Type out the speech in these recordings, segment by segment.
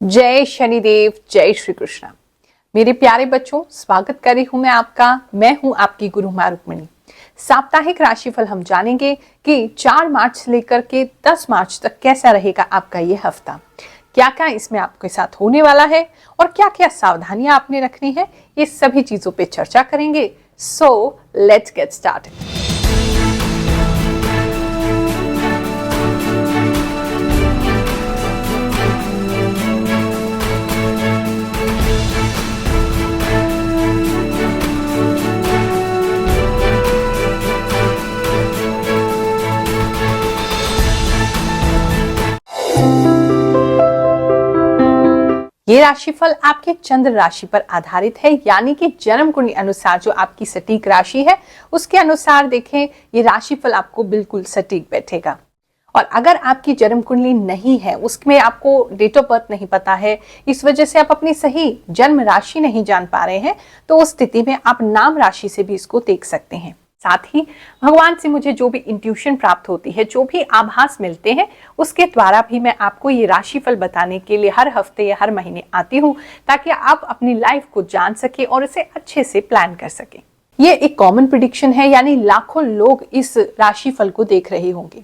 जय शनिदेव, जय श्री कृष्ण। मेरे प्यारे बच्चों, स्वागत कर रही हूं मैं आपका। मैं हूं आपकी गुरु माँ रुक्मिणी। साप्ताहिक राशिफल हम जानेंगे कि 4 मार्च से लेकर के 10 मार्च तक कैसा रहेगा आपका ये हफ्ता। क्या क्या इसमें आपके साथ होने वाला है और क्या क्या सावधानियां आपने रखनी है, ये सभी चीजों पे चर्चा करेंगे। So let's get started. ये राशिफल आपके चंद्र राशि पर आधारित है, यानी कि जन्म कुंडली अनुसार जो आपकी सटीक राशि है उसके अनुसार देखें, ये राशिफल आपको बिल्कुल सटीक बैठेगा। और अगर आपकी जन्म कुंडली नहीं है, उसमें आपको डेट ऑफ बर्थ नहीं पता है, इस वजह से आप अपनी सही जन्म राशि नहीं जान पा रहे हैं, तो उस स्थिति में आप नाम राशि से भी इसको देख सकते हैं। साथ ही भगवान से मुझे जो भी इंट्यूशन प्राप्त होती है, जो भी आभास मिलते हैं, उसके द्वारा भी मैं आपको ये राशिफल बताने के लिए हर हफ्ते या हर महीने आती हूँ, ताकि आप अपनी लाइफ को जान सके और इसे अच्छे से प्लान कर सके। ये एक कॉमन प्रेडिक्शन है, यानी लाखों लोग इस राशिफल को देख रहे होंगे।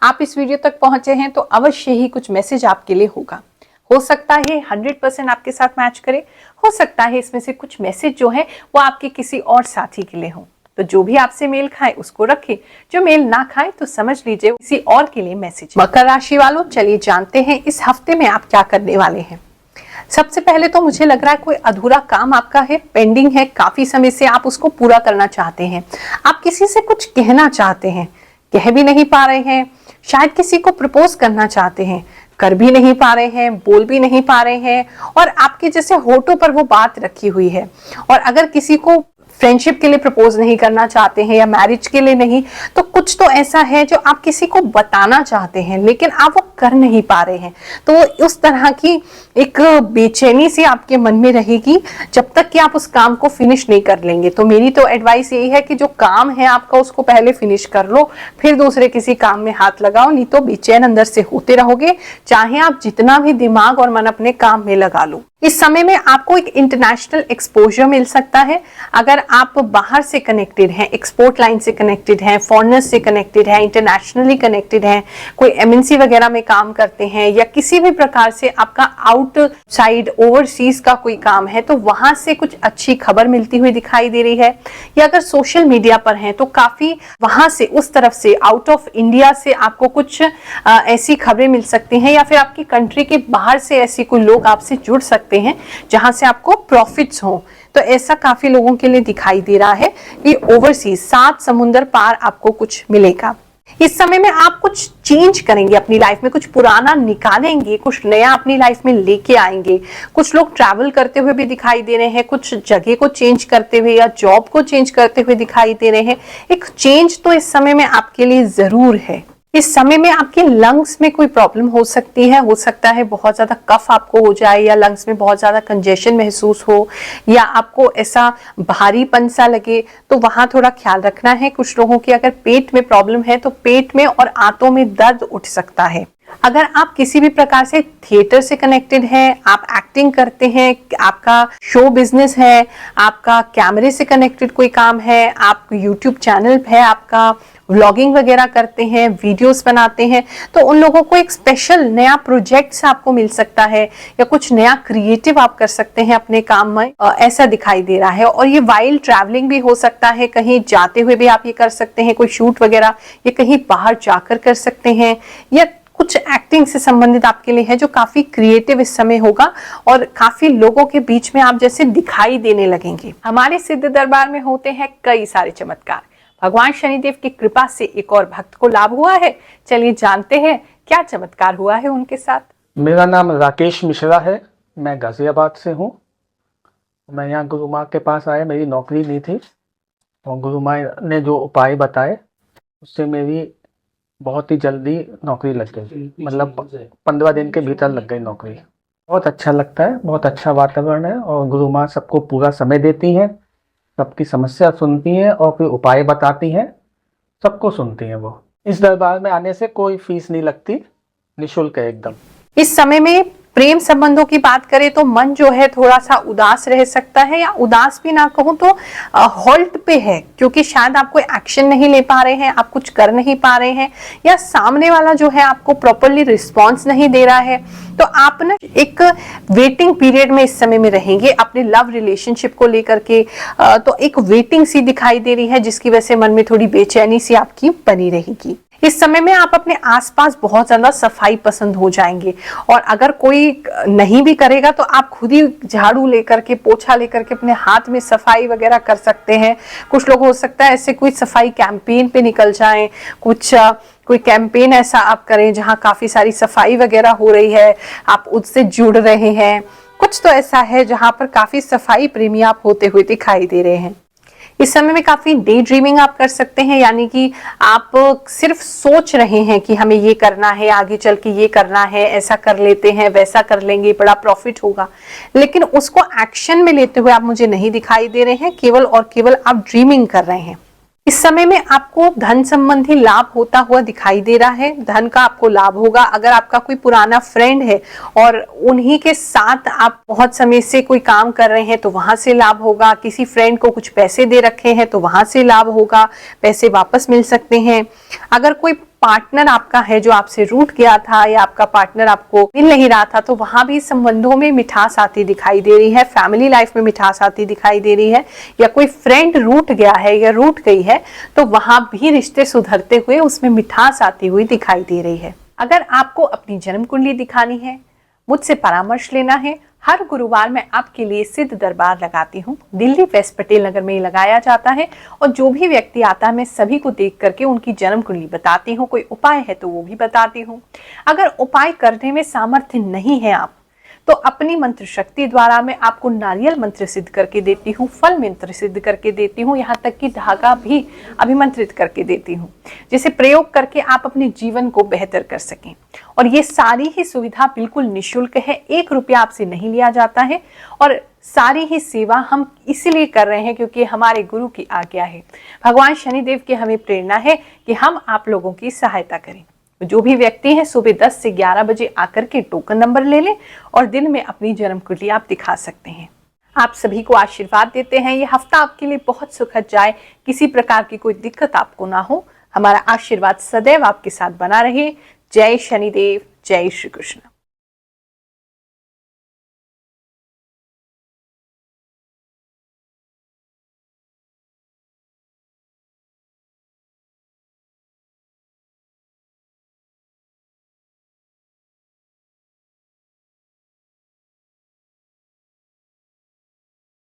आप इस वीडियो तक पहुंचे हैं तो अवश्य ही कुछ मैसेज आपके लिए होगा। हो सकता है 100% आपके साथ मैच करे, हो सकता है इसमें से कुछ मैसेज जो है वो आपके किसी और साथी के लिए हो। तो जो भी आपसे मेल खाए उसको रखें, जो मेल ना खाए तो समझ लीजिए किसी और के लिए मैसेज। मकर राशि वालों, चलिए जानते हैं इस हफ्ते में आप क्या करने वाले हैं। सबसे पहले तो मुझे लग रहा है कोई अधूरा काम आपका है, पेंडिंग है, काफी समय से आप उसको पूरा करना चाहते हैं। आप किसी से कुछ कहना चाहते हैं, कह भी नहीं पा रहे हैं। शायद किसी को प्रपोज करना चाहते हैं, कर भी नहीं पा रहे हैं, बोल भी नहीं पा रहे हैं, और आपके जैसे होठों पर वो बात रखी हुई है। और अगर किसी को फ्रेंडशिप के लिए प्रपोज नहीं करना चाहते हैं या मैरिज के लिए नहीं, तो कुछ तो ऐसा है जो आप किसी को बताना चाहते हैं लेकिन आप वो कर नहीं पा रहे हैं। तो उस तरह की एक बेचैनी सी आपके मन में रहेगी जब तक कि आप उस काम को फिनिश नहीं कर लेंगे। तो मेरी तो एडवाइस यही है कि जो काम है आपका उसको पहले फिनिश कर लो, फिर दूसरे किसी काम में हाथ लगाओ, नहीं तो बेचैन अंदर से होते रहोगे, चाहे आप जितना भी दिमाग और मन अपने काम में लगा लो। इस समय में आपको एक इंटरनेशनल एक्सपोजर मिल सकता है। अगर आप बाहर से कनेक्टेड हैं, एक्सपोर्ट लाइन से कनेक्टेड हैं, फॉरेनर्स से कनेक्टेड हैं, इंटरनेशनली कनेक्टेड हैं, कोई एमएनसी वगैरह में काम करते हैं, या किसी भी प्रकार से आपका आउटसाइड ओवरसीज का कोई काम है, तो वहां से कुछ अच्छी खबर मिलती हुई दिखाई दे रही है। या अगर सोशल मीडिया पर हैं तो काफी वहां से, उस तरफ से, आउट ऑफ इंडिया से आपको कुछ ऐसी खबरें मिल सकती हैं, या फिर आपकी कंट्री के बाहर से ऐसे कोई लोग आपसे जुड़ सकते हैं जहां से आपको प्रॉफिट्स हो। तो ऐसा काफी लोगों के लिए दिखाई दे रहा है कि ओवरसीज 7 समुंदर पार आपको कुछ मिलेगा। इस समय में आप कुछ चेंज करेंगे अपनी लाइफ में, कुछ पुराना निकालेंगे, कुछ नया अपनी लाइफ में लेके आएंगे। कुछ लोग ट्रैवल करते हुए भी दिखाई दे रहे हैं, कुछ जगह को चेंज करते हुए या जॉब को चेंज करते हुए दिखाई दे रहे हैं। एक चेंज तो इस समय में आपके लिए जरूर है। इस समय में आपके लंग्स में कोई प्रॉब्लम हो सकती है, हो सकता है बहुत ज्यादा कफ आपको हो जाए, या लंग्स में बहुत ज्यादा कंजेशन महसूस हो, या आपको ऐसा भारीपन सा लगे, तो वहां थोड़ा ख्याल रखना है। कुछ लोगों की अगर पेट में प्रॉब्लम है तो पेट में और आंतों में दर्द उठ सकता है। अगर आप किसी भी प्रकार से थिएटर से कनेक्टेड हैं, आप एक्टिंग करते हैं, आपका शो बिजनेस है, आपका कैमरे से कनेक्टेड कोई काम है, आप यूट्यूब चैनल है, आपका व्लॉगिंग वगैरह करते हैं, वीडियोस बनाते हैं, तो उन लोगों को एक स्पेशल नया प्रोजेक्ट आपको मिल सकता है, या कुछ नया क्रिएटिव आप कर सकते हैं अपने काम में, ऐसा दिखाई दे रहा है। और ये वाइल ट्रैवलिंग भी हो सकता है, कहीं जाते हुए भी आप ये कर सकते हैं, कोई शूट वगैरह, या कहीं बाहर जाकर कर सकते हैं, या कुछ एक्टिंग से संबंधित आपके लिए है जो काफी क्रिएटिव इस समय होगा, और काफी लोगों के बीच में आप जैसे दिखाई देने लगेंगे। हमारे सिद्ध दरबार में होते हैं कई सारे चमत्कार। भगवान शनिदेव की कृपा से एक और भक्त को लाभ हुआ है। चलिए जानते हैं क्या चमत्कार हुआ है उनके साथ। मेरा नाम राकेश मिश्रा है, मैं गाजियाबाद से हूँ। मैं यहाँ गुरु माँ के पास आया, मेरी नौकरी नहीं थी, और गुरु माँ ने जो उपाय बताए उससे मेरी बहुत ही जल्दी नौकरी लग गई। मतलब 15 दिन के भीतर लग गई नौकरी। बहुत अच्छा लगता है, बहुत अच्छा वातावरण है, और गुरु माँ सबको पूरा समय देती हैं, सबकी समस्या सुनती हैं और फिर उपाय बताती हैं, सबको सुनती हैं वो। इस दरबार में आने से कोई फीस नहीं लगती, निःशुल्क है एकदम। इस समय में प्रेम संबंधों की बात करें तो मन जो है थोड़ा सा उदास रह सकता है, या उदास भी ना कहूं तो हॉल्ट पे है, क्योंकि शायद आप कोई एक्शन नहीं ले पा रहे हैं, आप कुछ कर नहीं पा रहे हैं, या सामने वाला जो है आपको प्रॉपरली रिस्पॉन्स नहीं दे रहा है। तो आप ना एक वेटिंग पीरियड में इस समय में रहेंगे अपने लव रिलेशनशिप को लेकर के। तो एक वेटिंग सी दिखाई दे रही है, जिसकी वजह से मन में थोड़ी बेचैनी सी आपकी बनी रहेगी। इस समय में आप अपने आसपास बहुत ज्यादा सफाई पसंद हो जाएंगे, और अगर कोई नहीं भी करेगा तो आप खुद ही झाड़ू लेकर के, पोछा लेकर के अपने हाथ में सफाई वगैरह कर सकते हैं। कुछ लोग हो सकता है ऐसे कोई सफाई कैंपेन पे निकल जाएं, कोई कैंपेन ऐसा आप करें जहां काफी सारी सफाई वगैरह हो रही है, आप उससे जुड़ रहे हैं। कुछ तो ऐसा है जहां पर काफी सफाई प्रेमी आप होते हुए दिखाई दे रहे हैं। इस समय में काफी डे ड्रीमिंग आप कर सकते हैं, यानी कि आप सिर्फ सोच रहे हैं कि हमें ये करना है, आगे चल के ये करना है, ऐसा कर लेते हैं, वैसा कर लेंगे, बड़ा प्रॉफिट होगा, लेकिन उसको एक्शन में लेते हुए आप मुझे नहीं दिखाई दे रहे हैं, केवल और केवल आप ड्रीमिंग कर रहे हैं। इस समय में आपको धन संबंधी लाभ होता हुआ दिखाई दे रहा है, धन का आपको लाभ होगा। अगर आपका कोई पुराना फ्रेंड है और उन्हीं के साथ आप बहुत समय से कोई काम कर रहे हैं तो वहां से लाभ होगा। किसी फ्रेंड को कुछ पैसे दे रखे हैं तो वहां से लाभ होगा, पैसे वापस मिल सकते हैं। अगर कोई पार्टनर आपका है जो आपसे रूठ गया था, या आपका पार्टनर आपको मिल नहीं रहा था, तो वहां भी संबंधों में मिठास आती दिखाई दे रही है, फैमिली लाइफ में मिठास आती दिखाई दे रही है। या कोई फ्रेंड रूठ गया है या रूठ गई है तो वहां भी रिश्ते सुधरते हुए उसमें मिठास आती हुई दिखाई दे रही है। अगर आपको अपनी जन्म कुंडली दिखानी है, मुझसे परामर्श लेना है, हर गुरुवार मैं आपके लिए सिद्ध दरबार लगाती हूँ। दिल्ली वेस्ट पटेल नगर में लगाया जाता है, और जो भी व्यक्ति आता है मैं सभी को देख करके उनकी जन्म कुंडली बताती हूँ। कोई उपाय है तो वो भी बताती हूँ। अगर उपाय करने में सामर्थ्य नहीं है आप, तो अपनी मंत्र शक्ति द्वारा मैं आपको नारियल मंत्र सिद्ध करके देती हूँ, फल मंत्र सिद्ध करके देती हूँ, यहाँ तक कि धागा भी अभिमंत्रित करके देती हूँ, जिसे प्रयोग करके आप अपने जीवन को बेहतर कर सकें। और ये सारी ही सुविधा बिल्कुल निःशुल्क है, 1 रुपया आपसे नहीं लिया जाता है, और सारी ही सेवा हम इसीलिए कर रहे हैं क्योंकि हमारे गुरु की आज्ञा है। भगवान शनिदेव की हमें प्रेरणा है कि हम आप लोगों की सहायता करें। जो भी व्यक्ति हैं सुबह 10 से 11 बजे आकर के टोकन नंबर ले लें, और दिन में अपनी जन्म कुंडली आप दिखा सकते हैं। आप सभी को आशीर्वाद देते हैं, ये हफ्ता आपके लिए बहुत सुखद जाए, किसी प्रकार की कोई दिक्कत आपको ना हो। हमारा आशीर्वाद सदैव आपके साथ बना रहे। जय शनिदेव, जय श्री कृष्ण।